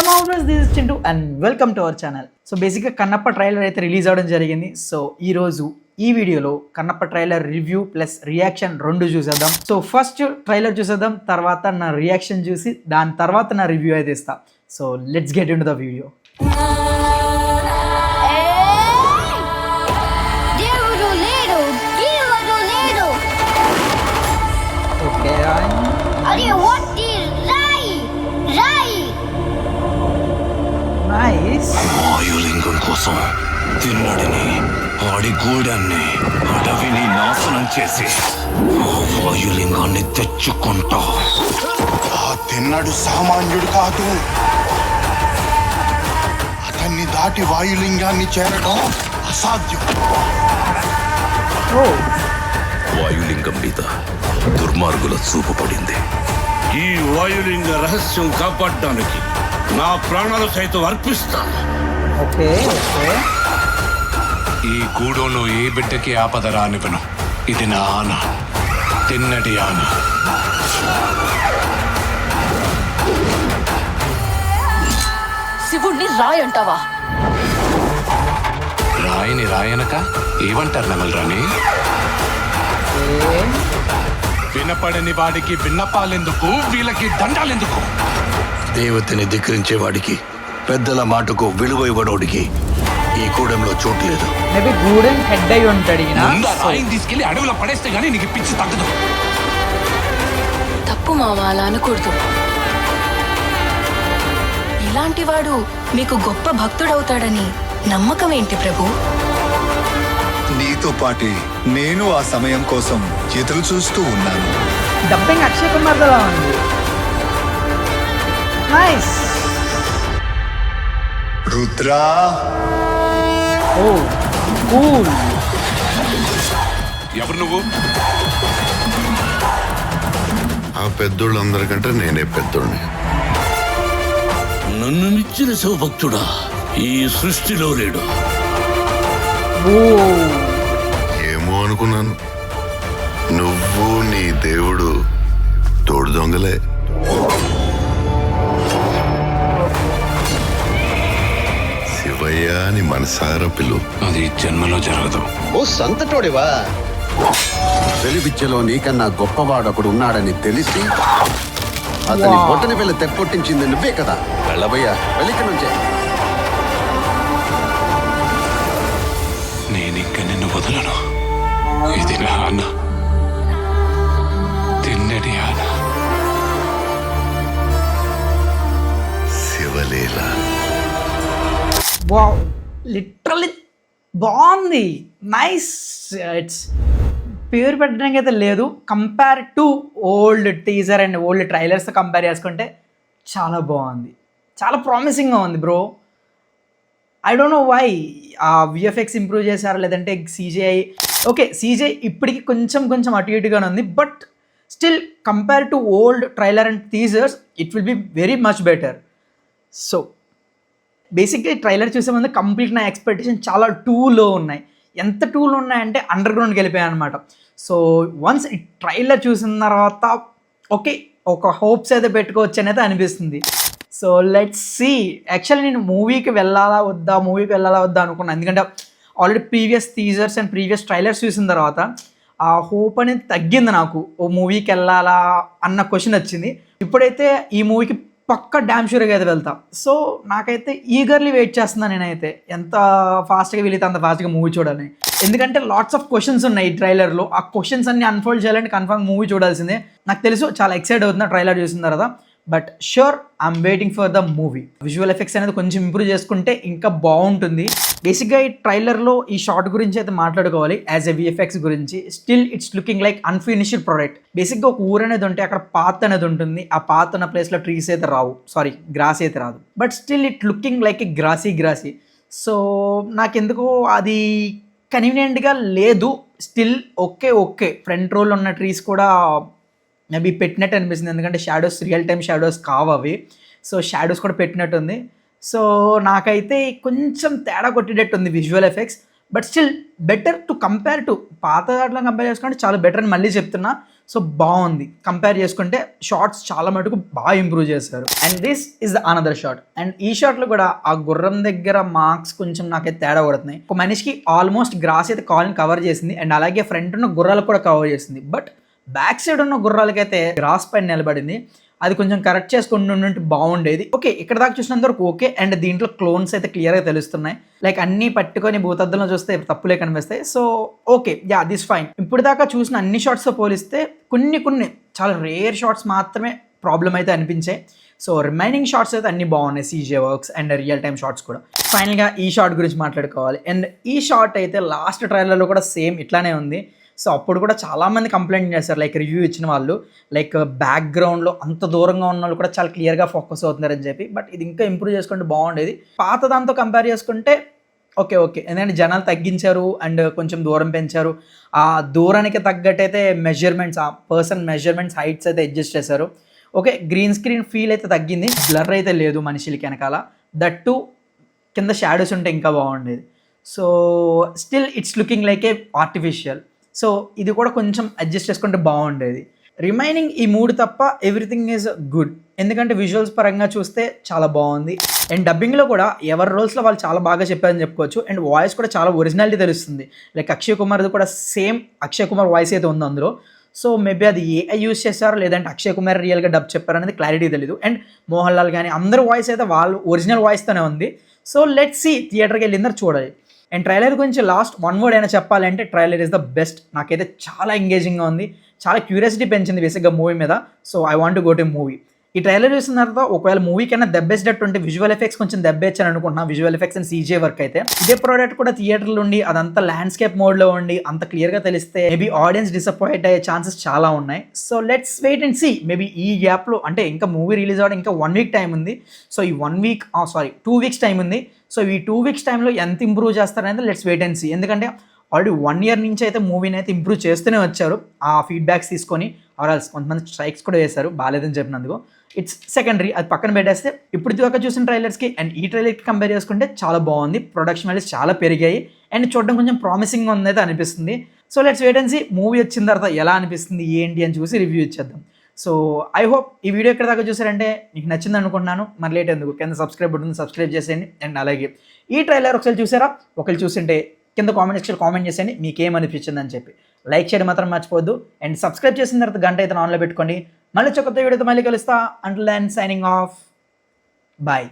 మామూలు this is Chintu and welcome to our channel. So బేసిక్గా Kannappa trailer అయితే రిలీజ్ అవ్వడం జరిగింది. సో ఈరోజు ఈ వీడియోలో Kannappa trailer review plus reaction రెండు చూసేద్దాం. సో ఫస్ట్ ట్రైలర్ చూసేద్దాం, తర్వాత నా రియాక్షన్ చూసి దాని తర్వాత నా రివ్యూ అయితే ఇస్తా. So let's get in the video. Okay nice. Vayulingam కోసం తిన్నడిని వాడి గూడాన్ని అడవిని నాశనం చేసి ఆ వాయులింగాన్ని తెచ్చుకుంటా. ఆ తిన్నడు సామాన్యుడు కాదు, అతన్ని దాటి వాయులింగాన్ని చేరడం అసాధ్యం. వాయులింగం మీద దుర్మార్గుల చూపు పడింది. ఈ వాయులింగ రహస్యం కాపాడడానికి నా ప్రాణాలు సైతం అర్పిస్తాను. Okay okay. ఈ గూడెంలో ఏ బిడ్డకి ఆపద రానివ్వను. ఇది నా ఆన, తిన్నటి ఆన. శివుణ్ణి రాయంటావా? రాయిని రాయనక ఏమంటారు నమలరాని? వినపడని వాడికి విన్నపాలెందుకు, వీళ్ళకి దండాలెందుకు? దేవతని ధిక్కరించే వాడికి, పెద్దల మాటకు విలువ ఇవ్వడానికి ఈ కూడెంలో చోటు లేదు. మేబీ గూడెన్ హెడ్ అయి ఉంటాడు ఈయన. ముందు ఆ రాయిని తీసుకెళ్లి అడవిలో పడేస్తే గానీ నీకు పిచ్చి తగ్గదు. తప్పు మామ, అలా అనకూడదు. ఇలాంటి వాడు మీకు గొప్ప భక్తుడవుతాడని నమ్మకం ఏంటి ప్రభు? నీతో పాటే నేను ఆ సమయం కోసం ఎదురు చూస్తూ ఉన్నాను. డబ్బింగ్ అక్షయ్ కుమార్ లా ఉంది. నైస్. రుద్రా, ఓ కూల్. ఎవరు నువ్వు? ఆ పెద్దోళ్ళందరికంటే నేనే పెద్దోడిని. నన్ను మించిన శివభక్తుడా ఈ సృష్టిలో లేడు. ఓ ఏమో అనుకున్నాను, నువ్వు నీ దేవుడు తోడు దొంగలే. శివయ్య అని మనసారా పిలు. అది జన్మలో జరగదు. ఓ సంతటోడివా? తెలివిద్యలో నీకన్నా గొప్పవాడొకడు ఉన్నాడని తెలిసి అతని బొట్టని వెళ్ళి తెప్పొట్టించింది నువ్వే కదా. వెళ్ళబోయా, వెళ్ళిక నుంచే. నేనింక నిన్ను వదలను. ఇది నా ఆన, తిన్నటి ఆన. శివలీల. వావ్, లిటరల్లీ బాగుంది. నైస్. ఇట్స్ పేరు పెట్టడానికి అయితే లేదు. Compare to old teaser and old trailers compare చేసుకుంటే చాలా బాగుంది, చాలా ప్రామిసింగ్గా ఉంది bro. I don't know why ఆ విఎఫ్ఎక్స్ ఇంప్రూవ్ చేశారా లేదంటే సీజీఐ. ఓకే, సీజీఐ ఇప్పటికి కొంచెం అటు ఇటుగానే ఉంది, but still compare to old trailer and teasers it will be very much better. So బేసిక్గా ఈ ట్రైలర్ చూసే ముందు కంప్లీట్ నా ఎక్స్పెక్టేషన్ చాలా టూలో ఉన్నాయి. ఎంత టూలో ఉన్నాయంటే అండర్ గ్రౌండ్కి వెళ్ళిపోయాయి అనమాట. సో వన్స్ ఈ ట్రైలర్ చూసిన తర్వాత ఓకే, ఒక హోప్స్ అయితే పెట్టుకోవచ్చు అనేది అనిపిస్తుంది. So let's see. యాక్చువల్లీ నేను మూవీకి వెళ్ళాలా వద్దా అనుకున్నాను, ఎందుకంటే already previous teasers and previous trailers చూసిన తర్వాత ఆ హోప్ అనేది తగ్గింది నాకు. ఓ మూవీకి వెళ్ళాలా అన్న క్వశ్చన్ వచ్చింది. ఇప్పుడైతే ఈ మూవీకి పక్క డ్యామ్ షూర్గా అయితే వెళ్తా. సో నాకైతే ఈగర్లీ వెయిట్ చేస్తున్నాను నేనైతే. ఎంత ఫాస్ట్గా వెళితే అంత ఫాస్ట్గా మూవీ చూడాలని, ఎందుకంటే లాట్స్ ఆఫ్ క్వశ్చన్స్ ఉన్నాయి ఈ ట్రైలర్లో. ఆ క్వశ్చన్స్ అన్ని అన్ఫోల్డ్ చేయాలంటే కన్ఫర్మ్ మూవీ చూడాల్సిందే. నాకు తెలుసు చాలా ఎక్సైట్ అవుతున్నా ట్రైలర్ చూసిన తర్వాత, but sure I'm waiting for the movie. Visual effects అనేది కొంచెం ఇంప్రూవ్ చేసుకుంటే ఇంకా బాగుంటుంది. బేసిక్గా ఈ ట్రైలర్లో ఈ షార్ట్ గురించి అయితే మాట్లాడుకోవాలి. యాజ్ ఎ విఎఫ్ఎక్స్ గురించి still it's looking like unfinished product. బేసిక్గా ఒక ఊరు అనేది ఉంటే అక్కడ పాత్ అనేది ఉంటుంది. ఆ పాత్ ఉన్న ప్లేస్లో ట్రీస్ అయితే రావు, సారీ గ్రాస్ అయితే రాదు, but still it looking like a Grassi. So నాకెందుకో అది కన్వీనియంట్గా లేదు. స్టిల్ ఓకే ఫ్రంట్ రోల్ ఉన్న ట్రీస్ కూడా మేబీ పెట్టినట్టు అనిపిస్తుంది, ఎందుకంటే షాడోస్ రియల్ టైమ్ షాడోస్ కావు అవి. సో షాడోస్ కూడా పెట్టినట్టుంది. సో నాకైతే కొంచెం తేడా కొట్టేటట్టు ఉంది visual effects, but still better to compare to పాత దాంట్లో కంపేర్ చేసుకుంటే చాలా బెటర్ అని మళ్ళీ చెప్తున్నా. సో బాగుంది. కంపేర్ చేసుకుంటే షార్ట్స్ చాలా మటుకు బాగా ఇంప్రూవ్ చేశారు. And this is the another shot. And ఈ షాట్లో కూడా ఆ గుర్రం దగ్గర మార్క్స్ కొంచెం నాకైతే తేడా కొడుతున్నాయి. ఒక మనిషికి ఆల్మోస్ట్ గ్రాస్ అయితే కాల్ని కవర్ చేసింది అండ్ అలాగే ఫ్రంట్ ఉన్న గుర్రాలకు కూడా కవర్ చేసింది. బట్ బ్యాక్ సైడ్ ఉన్న గుర్రాలకైతే గ్రాస్ పైన నిలబడింది. అది కొంచెం కరెక్ట్ చేసుకుంటూ ఉంటే బాగుండేది. ఓకే, ఇక్కడ దాకా చూసినంత వరకు ఓకే. అండ్ దీంట్లో క్లోన్స్ అయితే క్లియర్గా తెలుస్తున్నాయి. లైక్ అన్నీ పట్టుకొని భూతద్దంలో చూస్తే తప్పులే కనిపిస్తాయి. So okay, yeah this fine. ఇప్పుడు దాకా చూసిన అన్ని షాట్స్తో పోలిస్తే కొన్ని చాలా రేర్ షాట్స్ మాత్రమే ప్రాబ్లం అయితే అనిపించాయి. సో రిమైనింగ్ షాట్స్ అయితే అన్ని బాగున్నాయి, CG works and real time shots కూడా. ఫైనల్గా ఈ షాట్ గురించి మాట్లాడుకోవాలి. అండ్ ఈ షాట్ అయితే లాస్ట్ ట్రైలర్లో కూడా సేమ్ ఇట్లానే ఉంది. సో అప్పుడు కూడా చాలామంది కంప్లైంట్ చేశారు, లైక్ రివ్యూ ఇచ్చిన వాళ్ళు, లైక్ బ్యాక్గ్రౌండ్లో అంత దూరంగా ఉన్న వాళ్ళు కూడా చాలా క్లియర్గా ఫోకస్ అవుతున్నారని చెప్పి. బట్ ఇది ఇంకా ఇంప్రూవ్ చేసుకుంటే బాగుండేది. పాత దాంతో కంపేర్ చేసుకుంటే ఓకే, ఎందుకంటే జనాలు తగ్గించారు అండ్ కొంచెం దూరం పెంచారు. ఆ దూరానికి తగ్గట్టయితే మెజర్మెంట్స్, ఆ పర్సన్ మెజర్మెంట్స్, హైట్స్ అయితే అడ్జస్ట్ చేశారు. ఓకే, గ్రీన్ స్క్రీన్ ఫీల్ అయితే తగ్గింది, బ్లర్ అయితే లేదు మనుషులకి వెనకాల. దట్ టు కింద షాడోస్ ఉంటే ఇంకా బాగుండేది. So still it's looking like A artificial. So ఇది కూడా కొంచెం అడ్జస్ట్ చేసుకుంటే బాగుండేది. రిమైనింగ్ ఈ 3 తప్ప ఎవ్రీథింగ్ ఈజ్ గుడ్. ఎందుకంటే విజువల్స్ పరంగా చూస్తే చాలా బాగుంది. అండ్ డబ్బింగ్లో కూడా ఎవరి రోల్స్లో వాళ్ళు చాలా బాగా చెప్పారని చెప్పుకోవచ్చు. అండ్ వాయిస్ కూడా చాలా ఒరిజినాలిటీ తెలుస్తుంది. లైక్ అక్షయ్ కుమార్ది కూడా సేమ్ అక్షయ్ కుమార్ వాయిస్ అయితే ఉంది అందులో. సో మేబీ అది ఏఐ యూస్ చేశారో లేదంటే అక్షయ్ కుమార్ రియల్గా డబ్ చెప్పారు అనేది క్లారిటీ తెలీదు. అండ్ మోహన్ లాల్ కానీ అందరి వాయిస్ అయితే వాళ్ళు ఒరిజినల్ వాయిస్తోనే ఉంది. సో లెట్స్ సీ, థియేటర్కి వెళ్ళిందరూ చూడాలి. అండ్ ట్రైలర్ గురించి లాస్ట్ 1 వర్డ్ అయినా చెప్పాలంటే ట్రైలర్ ఇస్ ద బెస్ట్. నాకైతే చాలా ఎంగేజింగ్గా ఉంది, చాలా క్యూరియాసిటీ పెంచింది బేసిక్గా మూవీ మీద. So I want to go to movie. ఈ ట్రైలర్ చూసిన తర్వాత ఒకవేళ మూవీ కన్నా దెబ్బేసేటట్టు విజువల్ ఎఫెక్ట్స్ కొంచెం దెబ్బేచ్చాను అనుకుంటున్నాను. Visual effects and CG work అయితే ఇదే ప్రోడక్ట్ కూడా థియేటర్లో ఉండి అదంతా ల్యాండ్స్కేప్ మోడ్లో ఉండి అంత క్లియర్గా తెలిస్తే మేబీ ఆడియన్స్ డిసప్పాయింట్ అయ్యే ఛాన్సెస్ చాలా ఉన్నాయి. So let's wait and see. Maybe ఈ గ్యాప్లో అంటే ఇంకా మూవీ రిలీజ్ అవ్వడం ఇంకా 1 వీక్ టైం ఉంది. సో ఈ 2 వీక్స్ టైం ఉంది. సో ఈ 2 వీక్స్ టైంలో ఎంత ఇంప్రూవ్ చేస్తారనేది లెట్స్ వెయిట్ అండ్ సీ. ఎందుకంటే ఆల్రెడీ 1 ఇయర్ నుంచి అయితే మూవీని అయితే ఇంప్రూవ్ చేస్తూనే వచ్చారు. ఆ ఫీడ్బ్యాక్స్ తీసుకొని ఆర్ఎల్స్ కొంతమంది స్ట్రైక్స్ కూడా వేశారు బాగాలేదని చెప్పినందుకు. ఇట్స్ సెకండరీ, అది పక్కన పెట్టేస్తే ఇప్పుడు దాకా చూసిన ట్రైలర్స్కి అండ్ ఈ ట్రైలర్కి కంపేర్ చేసుకుంటే చాలా బాగుంది. ప్రొడక్షన్ వాల్యూస్ చాలా పెరిగాయి అండ్ చూడడం కొంచెం ప్రామిసింగ్గా ఉందైతే అనిపిస్తుంది. So let's wait and see movie వచ్చిన తర్వాత ఎలా అనిపిస్తుంది ఏంటి అని చూసి రివ్యూ ఇచ్చేద్దాం. సో ఐ హోప్ ఈ వీడియో ఎక్కడ దాకా చూసారంటే మీకు నచ్చింది అనుకుంటున్నాను. మరి లేట్ ఎందుకు, కింద సబ్స్క్రైబ్ బటన్ సబ్స్క్రైబ్ చేసేయండి. అండ్ అలాగే ఈ ట్రైలర్ ఒకసారి చూసారా, ఒకళ్ళు చూసింటే కింద కామెంట్ సెక్షన్లో కామెంట్ చేసేయండి మీకేమనిపించింది అని చెప్పి. లైక్ చేయడం మాత్రం మర్చిపోవద్దు. అండ్ సబ్స్క్రైబ్ చేసిన తర్వాత గంట అయితే ఆన్లో పెట్టుకోండి. మళ్ళీ కొత్త వీడియోతో మళ్ళీ కలుస్తా. Until then signing off, bye.